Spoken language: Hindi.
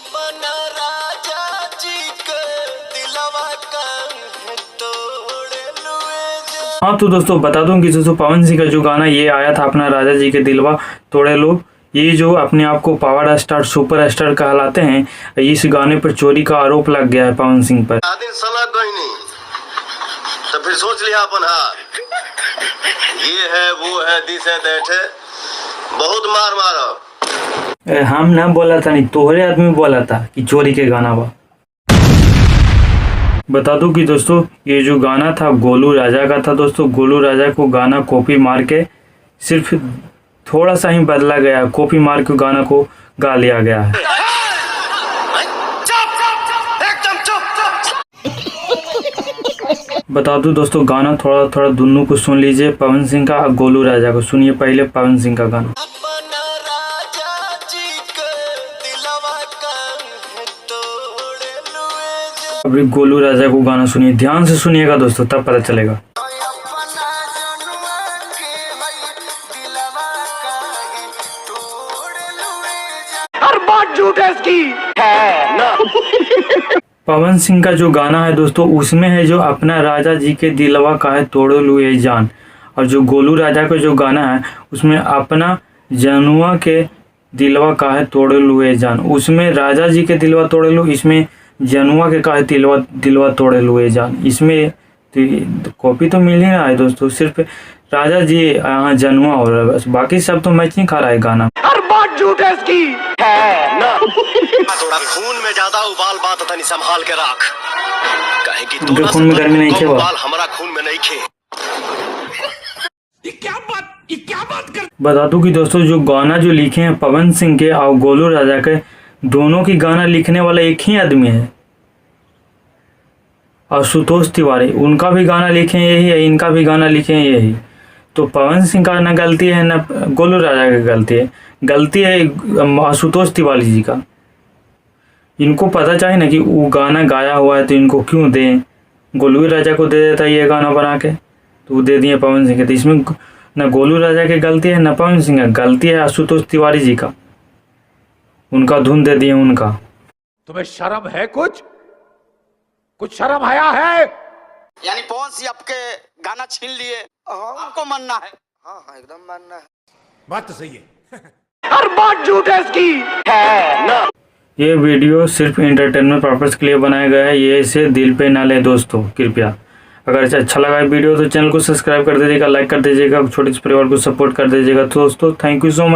अपना राजा जी के दिलवा काहे तोड़े लुए। हाँ तो दोस्तों बता दूं कि दोस्तों पवन सिंह का जो गाना ये आया था अपना राजा जी के दिलवा तोड़े लो, ये जो अपने आप को पावर स्टार सुपर स्टार कहलाते हैं, इस गाने पर चोरी का आरोप लग गया है पवन सिंह पर। आदिन सलाह कोई नहीं तो फिर सोच लिया अपन हाथ, ये है वो है दिस है दैट है, बहुत मार मारो। हम ना बोला था, नहीं तोहरे आदमी बोला था कि चोरी के गाना बा। बता दूं कि दोस्तों ये जो गाना था गोलू राजा का था दोस्तों। गोलू राजा को गाना कॉपी मार के सिर्फ थोड़ा सा ही बदला गया, कॉपी मार के गाना को गा लिया गया है। बता दूं दोस्तों गाना थोड़ा थोड़ा दोनों को सुन लीजिए, पवन सिंह का और गोलू राजा को। सुनिए पहले पवन सिंह का गाना। अपना राजा जी के दिलवा काहे तोड़े लुए। अभी गोलू राजा को गाना सुनिए, ध्यान से सुनिएगा दोस्तों, तब पता चलेगा। अपना जनुआ के भाई दिलवा काहे तोड़े लुए। हर बात झूठ है इसकी है ना। पवन सिंह का जो गाना है दोस्तों उसमें है जो अपना राजा जी के दिलवा काहे तोड़े लुए जान, और जो गोलू राजा का जो गाना है उसमें अपना जनुआ के दिलवा काहे तोड़े लुए जान, उसमें राजा जी के दिलवा तोड़े लू, इसमें जनुआ के काहे दिलवा तोड़े लुए जान। इसमें कॉपी तो मिल ही रहा है दोस्तों, सिर्फ राजा जी यहाँ जनुआ हो रहा है बस, बाकी सब तो मैच नहीं खा रहा है गाना। हर बात झूठ है इसकी है ना। थोड़ा खून में ज्यादा उबाल बात तनी संभाल के रख, कहे कि उनके खून में गर्मी नहीं खे बा। उबाल हमारा खून में नहीं खे। ये क्या बात कर। बता दूं कि दोस्तों जो गाना जो लिखे हैं पवन सिंह के और गोलू राजा के, दोनों की गाना लिखने वाला एक ही आदमी है, आशुतोष तिवारी। उनका भी गाना लिखे हैं यही है, इनका भी गाना लिखे हैं यही। तो पवन सिंह का ना गलती है ना गोलू राजा की गलती है आशुतोष तिवारी जी का। इनको पता चाहिए ना कि वो गाना गाया हुआ है तो इनको क्यों दें। गोलू राजा को दे देता ये गाना बना के, तो वो दे दिए पवन सिंह के। तो इसमें ना गोलू राजा की गलती है ना पवन सिंह की गलती है, आशुतोष तिवारी जी का। उनका धुन दे दिए उनका। तुम्हें शर्म है कुछ शर्म आया है। यानी पवन सिंह आपके गाना छीन लिए, हमको मानना है। हाँ एकदम मानना है। बात तो सही है। हर बात झूठ है इसकी है ना। ये वीडियो सिर्फ एंटरटेनमेंट पर्पस के लिए बनाया गया है, ये इसे दिल पे ना ले दोस्तों कृपया। अगर इसे अच्छा लगा वीडियो तो चैनल को सब्सक्राइब कर दीजिएगा, लाइक कर दीजिएगा, छोटे से परिवार को सपोर्ट कर दीजिएगा दोस्तों। Thank you so much.